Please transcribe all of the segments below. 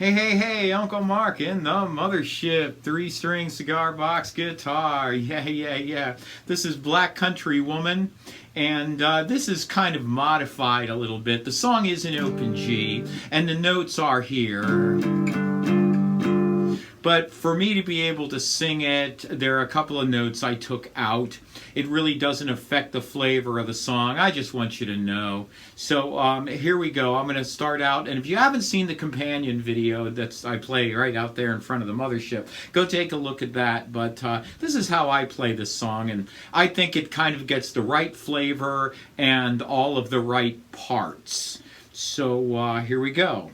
Hey, Uncle Mark in the mothership. 3-string cigar box guitar. Yeah. This is Black Country Woman. And this is kind of modified a little bit. The song is in open G, and the notes are here. But for me to be able to sing it, there are a couple of notes I took out. It really doesn't affect the flavor of the song. I just want you to know. So here we go. I'm going to start out. And if you haven't seen the companion video that I play right out there in front of the mothership, go take a look at that. But this is how I play this song. And I think it kind of gets the right flavor and all of the right parts. So here we go.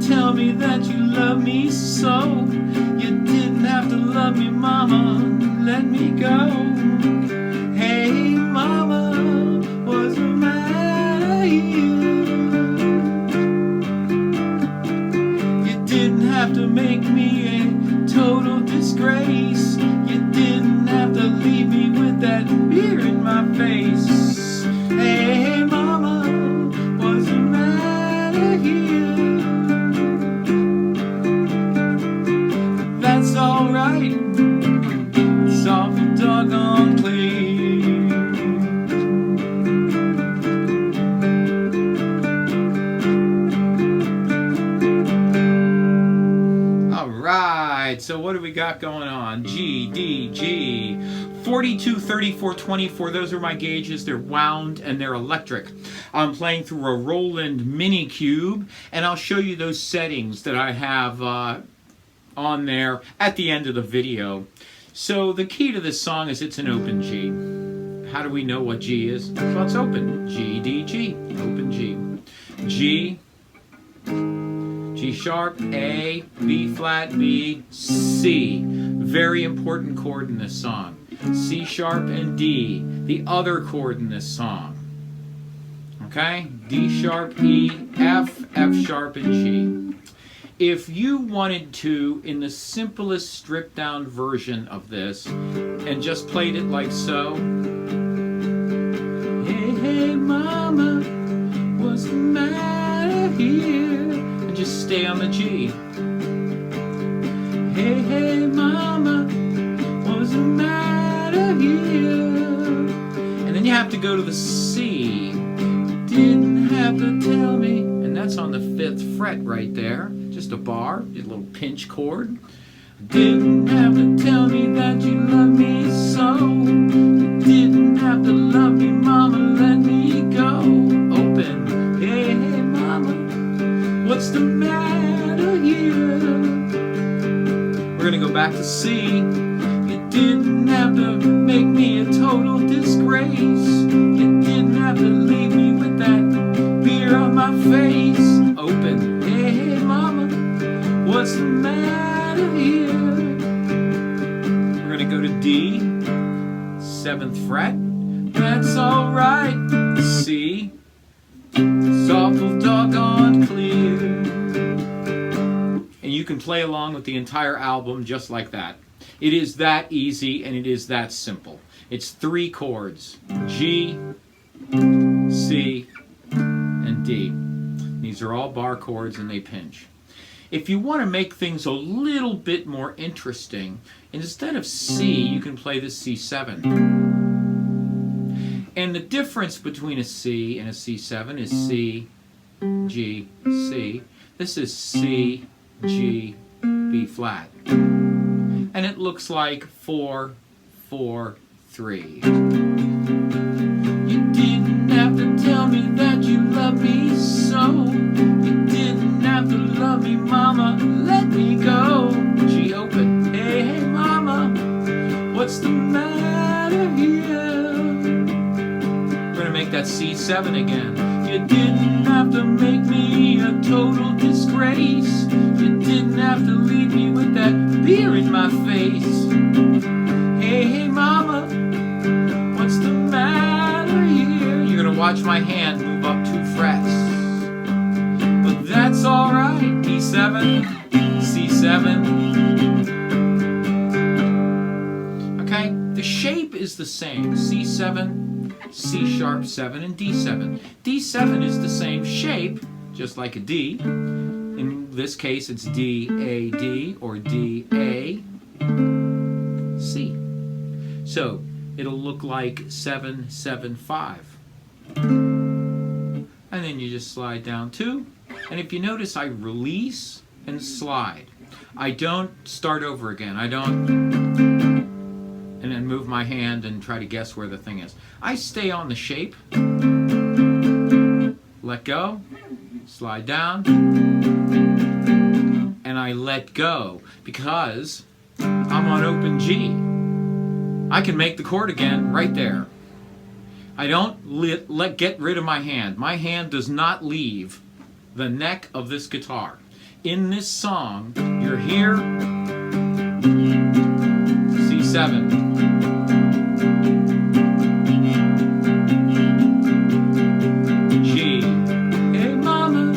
Tell me that you love me so. You didn't have to love me, mama, let me go. Hey, mama, what's the matter here? You didn't have to make me a total disgrace. You didn't have to leave me with that beer in my face. Hey, mama, what's the matter here? That's alright, it's awful doggone clear. Alright, so what do we got going on? G, D, G. 42, 34, 24, those are my gauges. They're wound and they're electric. I'm playing through a Roland Mini Cube, and I'll show you those settings that I have on there at the end of the video. So the key to this song is it's an open G. How do we know what G is? Well, it's open. G, D, G. Open G. G, G sharp, A, B flat, B, C. Very important chord in this song. C sharp and D, the other chord in this song. Okay? D sharp, E, F, F sharp, and G. If you wanted to, in the simplest stripped down version of this, and just played it like so. Hey, mama, what's the matter here? And just stay on the G. Hey, mama, what's the matter here? And then you have to go to the C. Didn't have to tell me. And that's on the 5th fret right there. Just a bar, a little pinch chord. Didn't have to tell me that you love me so. You didn't have to love me, mama, let me go. Open. Hey, mama, what's the matter here? We're going to go back to C. You didn't have to make me a total disgrace. You didn't have to leave me with that beer on my face. Open. Hey, mama, what's the matter here? We're going to go to D, 7th fret. That's alright. C, It's awful doggone clear. and you can play along with the entire album just like that. It is that easy and it is that simple. It's 3 chords, G, C, and D. These are all bar chords and they pinch. If you want to make things a little bit more interesting, instead of C, you can play the C7. And the difference between a C and a C7 is C, G, C. This is C, G, B flat. And it looks like 4, 4, 3. You didn't have to tell me that you love me so. You didn't have to love me, mama, let me go. G open. Hey, mama, what's the matter here? We're going to make that C7 again. You didn't have to make me a total disgrace. You didn't have to leave me with that beer in my face. watch my hand move up 2 frets. But that's alright. D7, C7. Okay, the shape is the same. C7, C sharp 7, and D7. D7 is the same shape, just like a D. In this case, it's D, A, D, or D, A, C. So it'll look like 7, 7, 5. And then you just slide down 2. And if you notice, I release and slide. I don't start over again. I don't and then move my hand and try to guess where the thing is. I stay on the shape. Let go. Slide down. And I let go because I'm on open G. I can make the chord again right there. I don't get rid of my hand. My hand does not leave the neck of this guitar. In this song, you're here, C7. G. Hey mama,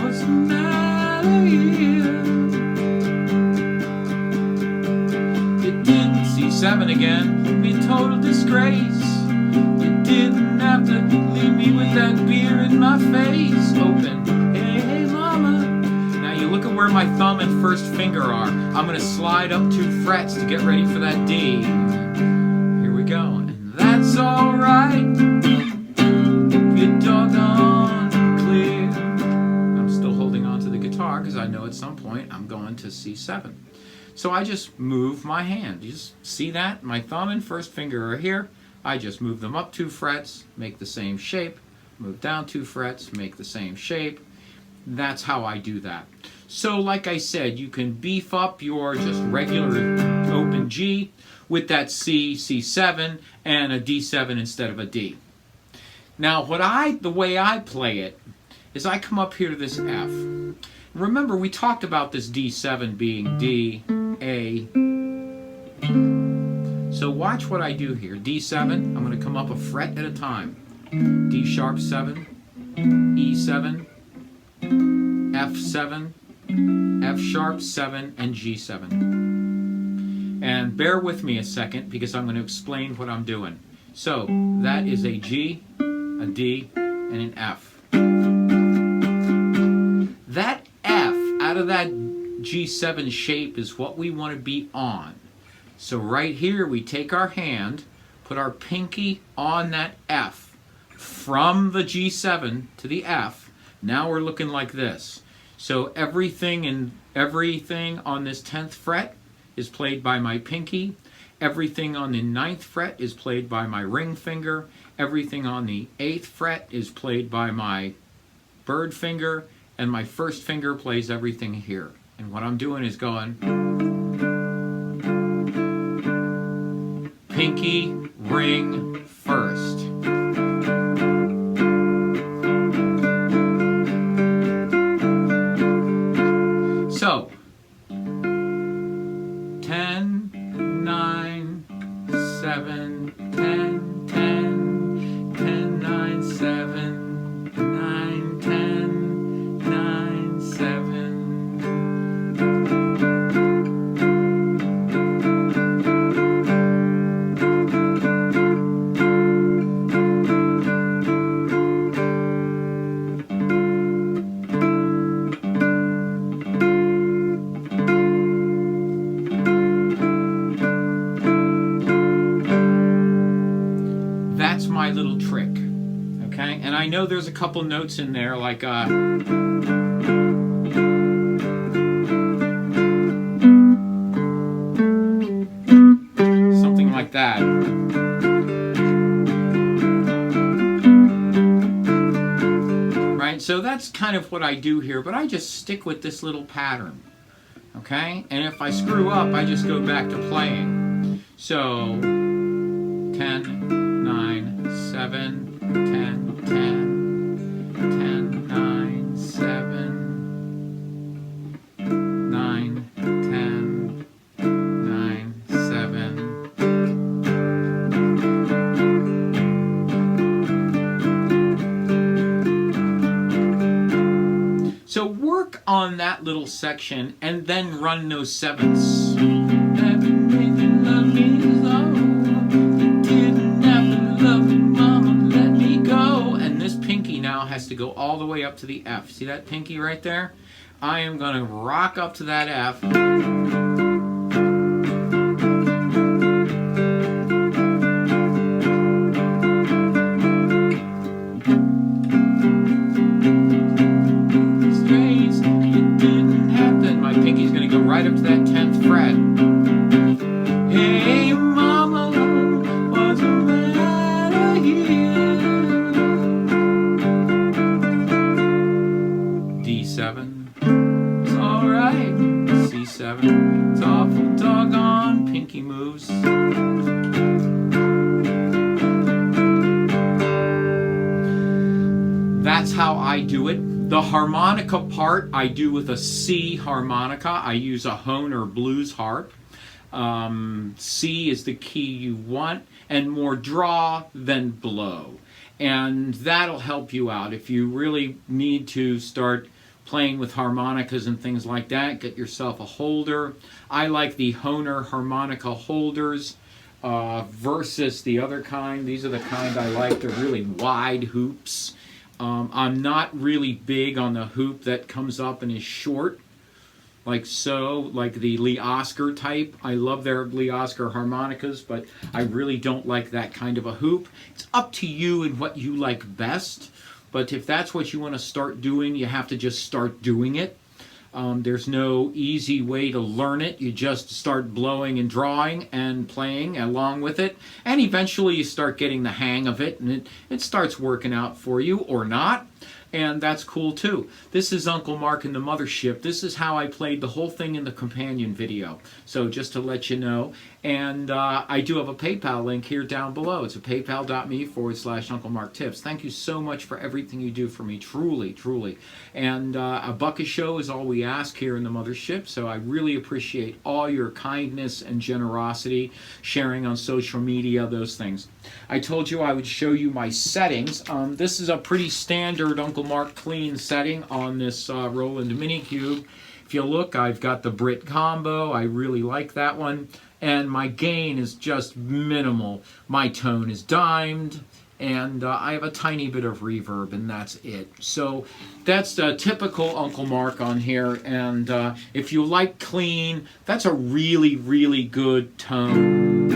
what's the matter here? You didn't, C7 again, be a total disgrace. You didn't have to leave me with that beer in my face. Open. Hey mama. Now you look at where my thumb and first finger are. I'm going to slide up 2 frets to get ready for that D. Here we go. And that's alright. You're doggone clear. I'm still holding on to the guitar because I know at some point I'm going to C7. So I just move my hand. You just see that? My thumb and first finger are here. I just move them up 2 frets, make the same shape, move down 2 frets, make the same shape. That's how I do that. So like I said, you can beef up your just regular open G with that C, C7, and a D7 instead of a D. Now the way I play it is I come up here to this F. Remember, we talked about this D7 being D, A. So watch what I do here. D7, I'm going to come up a fret at a time. D sharp 7, E7, F7, F sharp 7, and G7. And bear with me a second because I'm going to explain what I'm doing. So that is a G, a D, and an F. That F out of that G7 shape is what we want to be on. So right here we take our hand, put our pinky on that F from the G7 to the F. Now we're looking like this. So everything on this 10th fret is played by my pinky. Everything on the 9th fret is played by my ring finger. Everything on the 8th fret is played by my bird finger. And my first finger plays everything here. And what I'm doing is going pinky, ring, first. So, 10, 9, 7, 10, 10, 10, 9, 7, 9, 10, 9, 7. That's my little trick, okay? And I know there's a couple notes in there like something like that. Right? So that's kind of what I do here, but I just stick with this little pattern, okay? And if I screw up, I just go back to playing. So 10, 9, 7, 10, 10, 10, 9, 7, 9, 10, 9, 7. work on that little section and then run those sevenths. And this pinky now has to go all the way up to the F. See that pinky right there? I am going to rock up to that F. Right up to that 10th fret. Hey mama, what's the matter here? D7, it's alright. C7, it's awful doggone pinky moves. That's how I do it. The harmonica part I do with a C harmonica. I use a Hohner blues harp. C is the key you want, and more draw than blow. And that'll help you out. If you really need to start playing with harmonicas and things like that, get yourself a holder. I like the Hohner harmonica holders versus the other kind. These are the kind I like. They're really wide hoops. I'm not really big on the hoop that comes up and is short, like so, like the Lee Oscar type. I love their Lee Oscar harmonicas, but I really don't like that kind of a hoop. It's up to you and what you like best, but if that's what you want to start doing, you have to just start doing it. There's no easy way to learn it. You just start blowing and drawing and playing along with it, and eventually you start getting the hang of it, and it starts working out for you, or not, and that's cool too. This is Uncle Mark in the Mothership. This is how I played the whole thing in the companion video, so just to let you know. And I do have a PayPal link here down below. It's paypal.me/Uncle Mark Tips. Thank you so much for everything you do for me, truly, truly. And a buck a show is all we ask here in the Mothership, so I really appreciate all your kindness and generosity, sharing on social media, those things. I told you I would show you my settings. This is a pretty standard Uncle Mark clean setting on this Roland Minicube. If you look, I've got the Brit combo. I really like that one. And my gain is just minimal. My tone is dimed, and I have a tiny bit of reverb, and that's it. So that's the typical Uncle Mark on here, and if you like clean, that's a really, really good tone.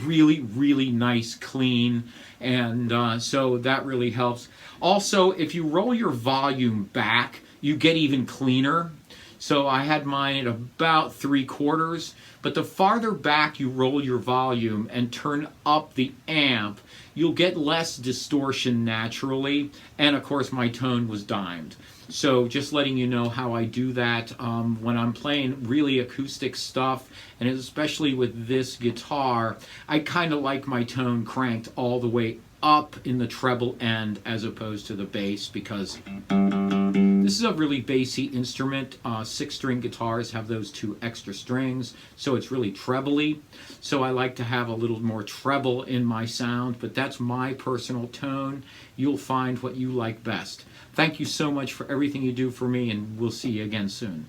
Really, really nice clean, and so that really helps. Also, if you roll your volume back, you get even cleaner. So I had mine at about 3/4, but the farther back you roll your volume and turn up the amp, you'll get less distortion naturally, and of course my tone was dimed. So just letting you know how I do that when I'm playing really acoustic stuff, and especially with this guitar, I kind of like my tone cranked all the way up in the treble end as opposed to the bass, because this is a really bassy instrument. 6-string guitars have those 2 extra strings, so it's really trebly. So I like to have a little more treble in my sound, but that's my personal tone. You'll find what you like best. Thank you so much for everything you do for me, and we'll see you again soon.